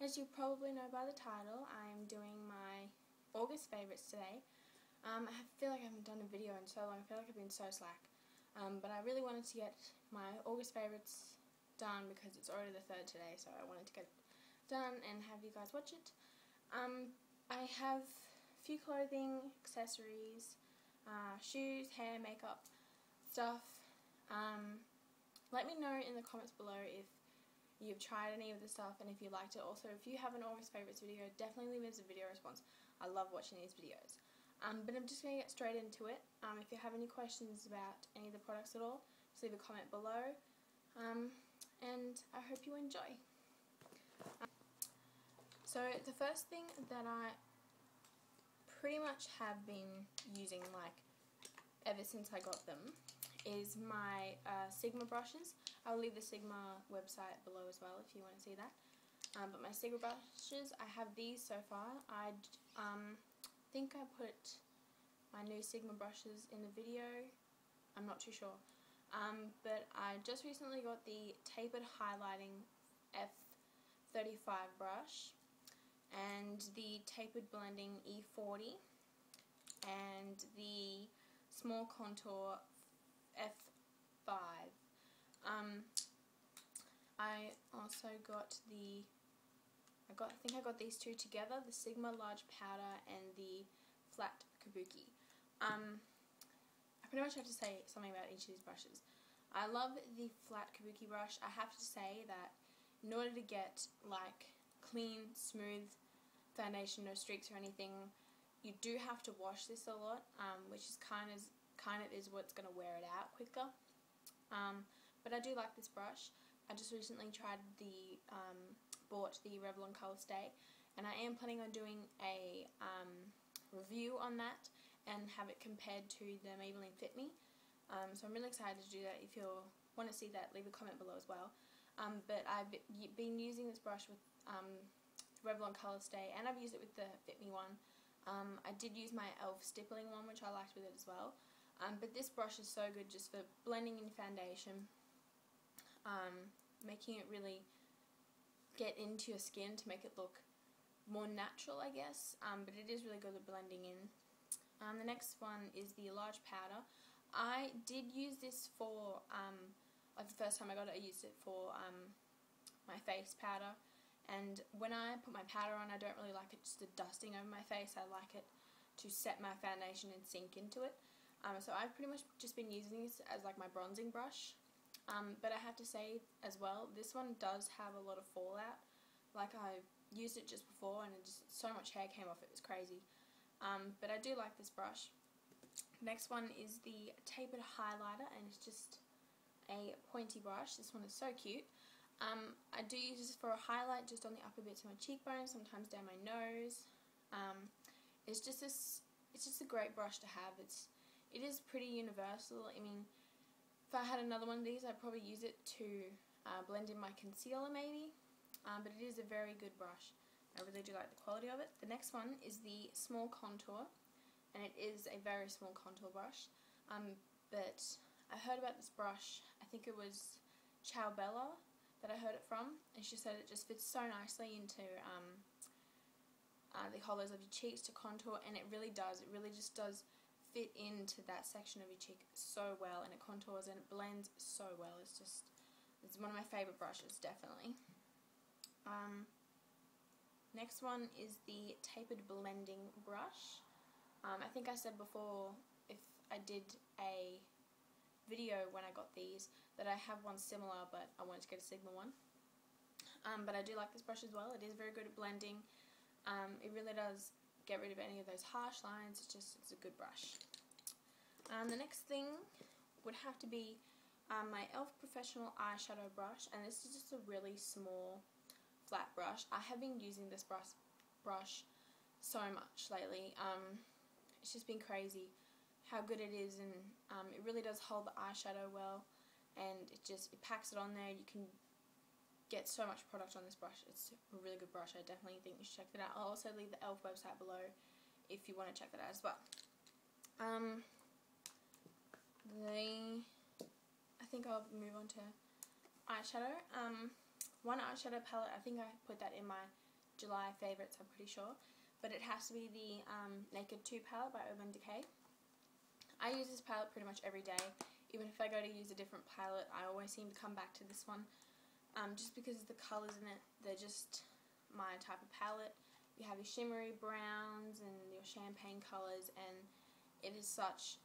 As you probably know by the title, I am doing my August favourites today. I feel like I haven't done a video in so long. I feel like I've been so slack. But I really wanted to get my August favourites done because it's already the 3rd today, so I wanted to get it done and have you guys watch it. I have a few clothing, accessories, shoes, hair, makeup, stuff. Let me know in the comments below if you've tried any of the stuff and if you liked it. Also, if you have an August favourites video, definitely leave us a video response. I love watching these videos. But I'm just going to get straight into it. If you have any questions about any of the products at all, just leave a comment below. And I hope you enjoy. So the first thing that I pretty much have been using ever since I got them is my Sigma brushes. I'll leave the Sigma website below as well if you want to see that. But my Sigma brushes, I have these so far. I think I put my new Sigma brushes in the video. I'm not too sure. But I just recently got the tapered highlighting F35 brush and the tapered blending E40 and the small contour F5. I also got I think I got these two together, the Sigma large powder and the flat kabuki. I pretty much have to say something about each of these brushes. I love the flat kabuki brush. I have to say that in order to get clean, smooth foundation, no streaks or anything, you do have to wash this a lot, which is kind of is what's going to wear it out quicker. But I do like this brush. I just recently bought the Revlon Color Stay, and I am planning on doing a review on that and have it compared to the Maybelline Fit Me. So I'm really excited to do that. If you want to see that, leave a comment below as well. But I've been using this brush with Revlon Color Stay, and I've used it with the Fit Me one. I did use my e.l.f. stippling one, which I liked with it as well. But this brush is so good just for blending in foundation, making it really get into your skin to make it look more natural, I guess. But it is really good at blending in. The next one is the large powder. I did use this for, the first time I got it, I used it for my face powder. And when I put my powder on, I don't really like it just dusting over my face. I like it to set my foundation and sink into it. So I've pretty much just been using this as my bronzing brush. But I have to say as well, this one does have a lot of fallout. I used it just before and so much hair came off, it was crazy. But I do like this brush. Next one is the tapered highlighter, and it's just a pointy brush. This one is so cute. I do use this for a highlight just on the upper bits of my cheekbones, sometimes down my nose. It's just a great brush to have. It is pretty universal. I mean, if I had another one of these, I'd probably use it to blend in my concealer maybe. But it is a very good brush. I really do like the quality of it. The next one is the small contour, and it is a very small contour brush. But I heard about this brush, I think it was Ciao Bella that I heard it from, and she said it just fits so nicely into the hollows of your cheeks to contour, and it really does. It really just does fit into that section of your cheek so well, and it contours and it blends so well. It's one of my favourite brushes, definitely. Next one is the tapered blending brush. I think I said before, if I did a video when I got these, that I have one similar, but I wanted to get a Sigma one. But I do like this brush as well. It is very good at blending. It really does get rid of any of those harsh lines. It's a good brush. The next thing would have to be my e.l.f. Professional Eyeshadow Brush, and this is just a really small flat brush. I have been using this brush so much lately. It's just been crazy how good it is, and it really does hold the eyeshadow well, and it packs it on there. You can get so much product on this brush. It's a really good brush. I definitely think you should check that out. I'll also leave the e.l.f. website below if you want to check that out as well. I think I'll move on to eyeshadow. One eyeshadow palette, I think I put that in my July favourites, I'm pretty sure. But it has to be the Naked 2 palette by Urban Decay. I use this palette pretty much every day. Even if I go to use a different palette, I always seem to come back to this one. Just because the colours in it, they're just my type of palette. You have your shimmery browns and your champagne colours, and it is such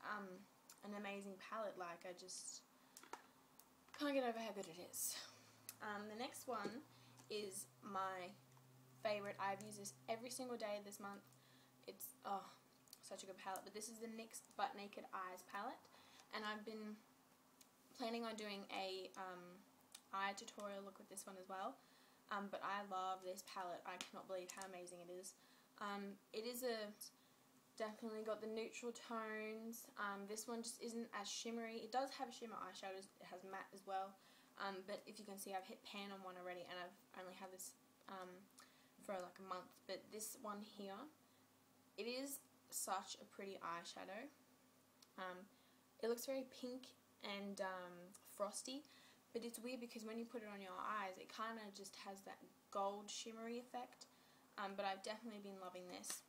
an amazing palette. Like, I just can't get over how good it is. The next one is my favourite. I've used this every single day this month. It's such a good palette. But this is the NYX Butt Naked Eyes palette, and I've been planning on doing a eye tutorial look with this one as well. But I love this palette. I cannot believe how amazing it is. It is definitely got the neutral tones. This one just isn't as shimmery. It does have shimmer eyeshadows. It has matte as well. But if you can see, I've hit pan on one already, and I've only had this for like a month. But this one here, it is such a pretty eyeshadow. It looks very pink and frosty, but it's weird because when you put it on your eyes, it kind of just has that gold shimmery effect. But I've definitely been loving this.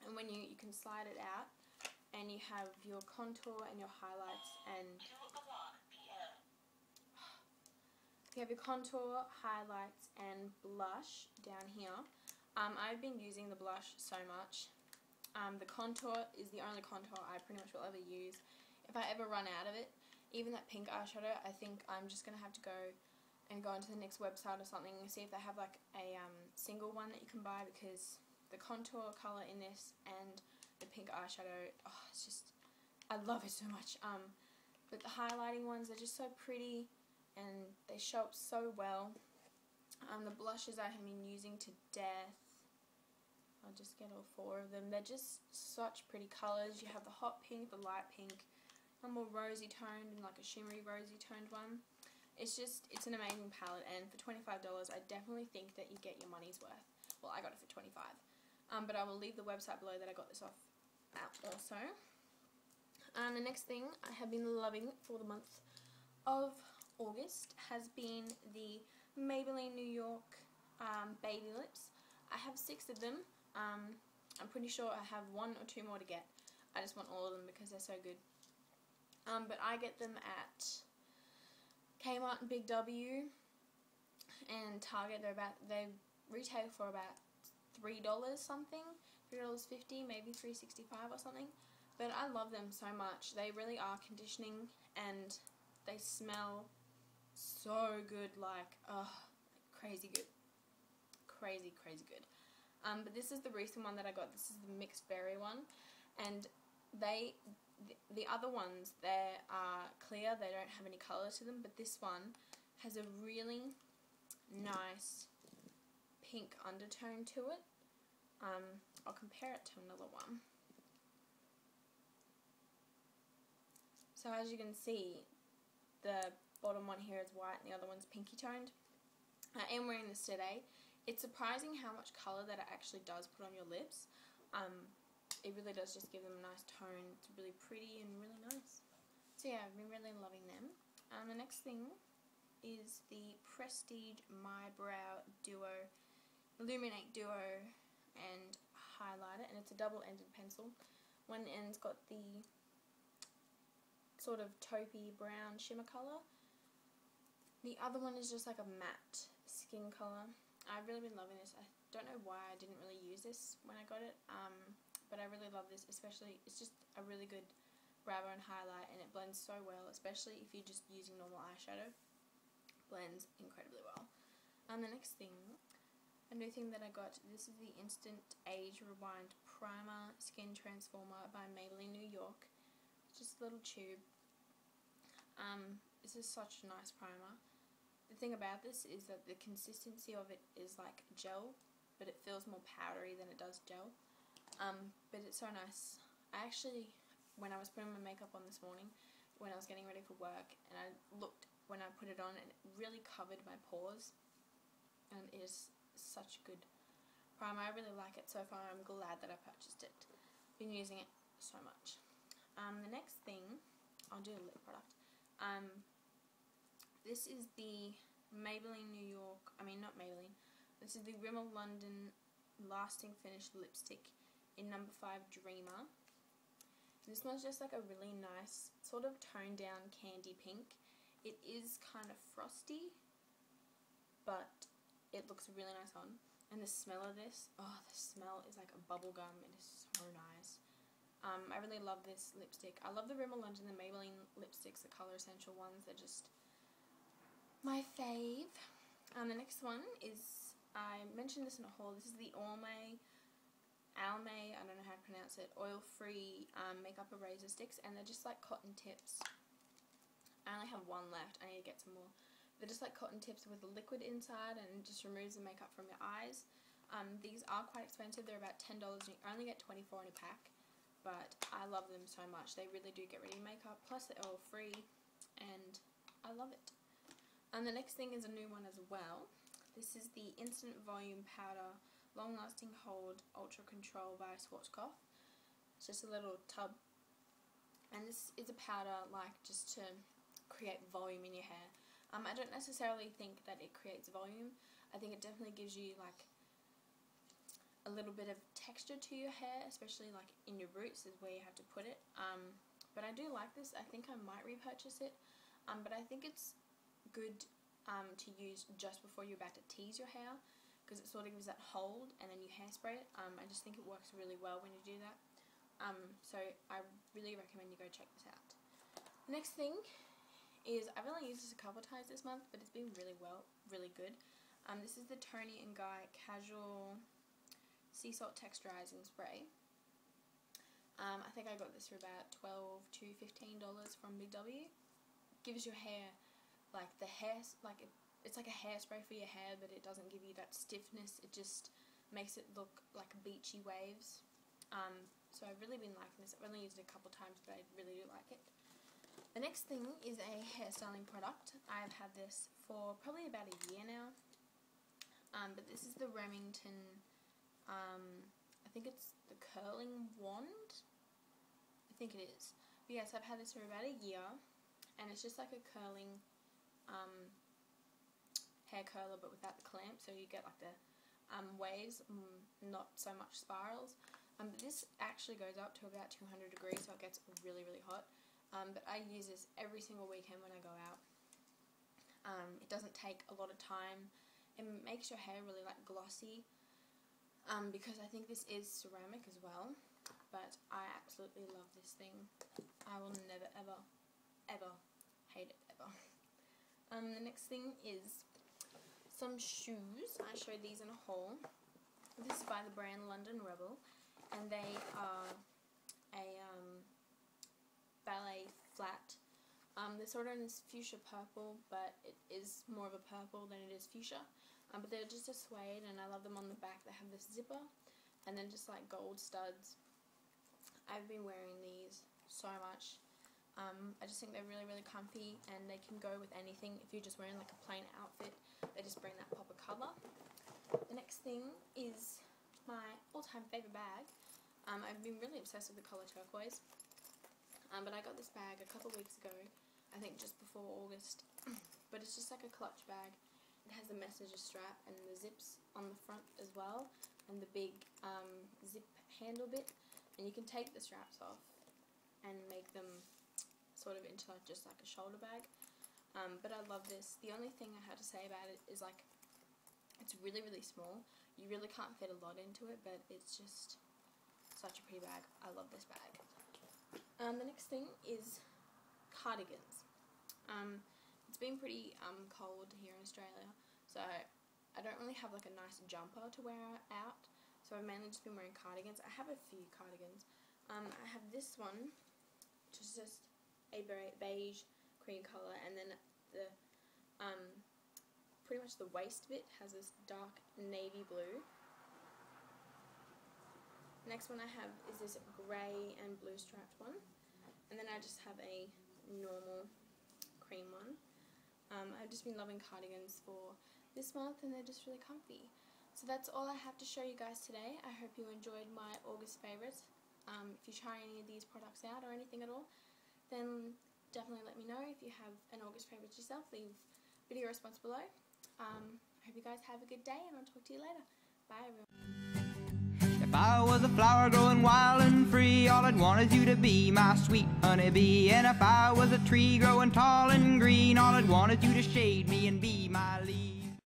And when you can slide it out, and you have your contour and your highlights, and you have your contour, highlights, and blush down here. I've been using the blush so much. The contour is the only contour I pretty much will ever use. If I ever run out of it, even that pink eyeshadow, I think I'm just going to have to go onto the NYX website or something and see if they have like a single one that you can buy, because the contour colour in this and the pink eyeshadow, it's just, I love it so much. But the highlighting ones are just so pretty, and they show up so well. The blushes I have been using to death. I'll just get all four of them. They're just such pretty colours. You have the hot pink, the light pink, a more rosy toned, and like a shimmery rosy toned one. It's an amazing palette, and for $25 I definitely think that you get your money's worth. Well, I got it for $25. But I will leave the website below that I got this off at also. The next thing I have been loving for the month of August has been the Maybelline New York Baby Lips. I have 6 of them. I'm pretty sure I have 1 or 2 more to get. I just want all of them because they're so good. But I get them at Kmart and Big W and Target. They retail for about $3 something, $3.50, maybe $3.65 or something. But I love them so much. They really are conditioning, and they smell so good, like crazy good. Crazy good. But this is the recent one that I got. This is the mixed berry one, and the other ones, they are clear, they don't have any colour to them, but this one has a really nice pink undertone to it. I'll compare it to another one. So as you can see, the bottom one here is white and the other one's pinky toned. I am wearing this today. It's surprising how much colour that it actually does put on your lips. It really does just give them a nice tone. It's really pretty and really nice. So yeah, I've been really loving them. The next thing is the Prestige My Brow Duo, Illuminate Duo and Highlighter, and it's a double-ended pencil. One end's got the sort of taupey brown shimmer colour. The other one is just like a matte skin colour. I've really been loving this. I don't know why I didn't really use this when I got it, but I really love this, especially, it's just a really good brow bone highlight, and it blends so well, especially if you're just using normal eyeshadow. Blends incredibly well. The next thing, a new thing that I got, this is the Instant Age Rewind Primer Skin Transformer by Maybelline New York. It's just a little tube. This is such a nice primer. The thing about this is that the consistency of it is like gel, but it feels more powdery than it does gel. But it's so nice. I actually, when I was putting my makeup on this morning, when I was getting ready for work, and I looked when I put it on, and it really covered my pores, and it is such a good primer. I really like it so far. I'm glad that I purchased it. Been using it so much. The next thing, I'll do a lip product. This is the Maybelline New York, not Maybelline, This is the Rimmel London Lasting Finish Lipstick in number 5 Dreamer. This one's just like a really nice sort of toned down candy pink. It is kind of frosty, but it looks really nice on. And the smell of this, oh, the smell is like a bubble gum. It is so nice. I really love this lipstick. I love the Rimmel London, the Maybelline lipsticks, the Colour Essential ones. They're just my fave. The next one is, I mentioned this in a haul. This is the Almay, I don't know how to pronounce it, oil-free makeup eraser sticks, and they're just like cotton tips. I only have one left. I need to get some more. They're just like cotton tips with a liquid inside, and it just removes the makeup from your eyes. These are quite expensive. They're about $10, and you only get 24 in a pack. But I love them so much. They really do get rid of your makeup. Plus they're oil free, and I love it. And the next thing is a new one as well. This is the Instant Volume Powder Long Lasting Hold Ultra Control by xoxxo. It's just a little tub. And this is a powder like just to create volume in your hair. I don't necessarily think that it creates volume. I think it definitely gives you like a little bit of texture to your hair, especially like in your roots is where you have to put it. But I do like this. I think I might repurchase it. But I think it's good to use just before you're about to tease your hair, because it sort of gives that hold, and then you hairspray it. I just think it works really well when you do that. So I really recommend you go check this out. The next thing is, I've only used this a couple times this month, but it's been really good. This is the Toni & Guy Casual Sea Salt Texturizing Spray. I think I got this for about $12 to $15 from Big W. Gives your hair like it's like a hairspray for your hair, but it doesn't give you that stiffness. It just makes it look like beachy waves. So I've really been liking this. I've only used it a couple times, but I really do like it. The next thing is a hairstyling product. I've had this for probably about a year now. But this is the Remington, I think it's the curling wand. I think it is. But yes, I've had this for about a year, and it's just like a curling hair curler, but without the clamp, so you get like the waves, not so much spirals. But this actually goes up to about 200 degrees, so it gets really hot. But I use this every single weekend when I go out. It doesn't take a lot of time. It makes your hair really like glossy, because I think this is ceramic as well. But I absolutely love this thing. I will never ever hate it ever. The next thing is some shoes. I showed these in a haul. This is by the brand London Rebel, and they are a ballet flat. They're sort of in this fuchsia purple, but it is more of a purple than it is fuchsia. But they're just a suede, and I love them on the back. They have this zipper, and then just like gold studs. I've been wearing these so much. I just think they're really comfy, and they can go with anything. If you're just wearing like a plain outfit, they just bring that pop of colour. The next thing is my all-time favourite bag. I've been really obsessed with the colour turquoise. But I got this bag a couple weeks ago, I think just before August. But it's just like a clutch bag. It has the messenger strap and the zips on the front as well, and the big zip handle bit. And you can take the straps off and make them sort of into like just like a shoulder bag. But I love this. The only thing I had to say about it is like it's really small. You really can't fit a lot into it, but it's just such a pretty bag. I love this bag. The next thing is cardigans. It's been pretty cold here in Australia, so I don't really have like a nice jumper to wear out, so I've mainly just been wearing cardigans. I have a few cardigans. I have this one, which is just a beige cream colour, and then the pretty much the waist bit has this dark navy blue. Next one I have is this grey and blue striped one, and then I just have a normal cream one. I've just been loving cardigans for this month, and they're just really comfy. So that's all I have to show you guys today. I hope you enjoyed my August favourites. If you try any of these products out or anything at all, then definitely let me know. If you have an August favourite yourself, leave video response below. I hope you guys have a good day, and I'll talk to you later. Bye, everyone. If I was a flower growing wild and free, all I'd want is you to be my sweet honeybee. And if I was a tree growing tall and green, all I'd want is you to shade me and be my leaf.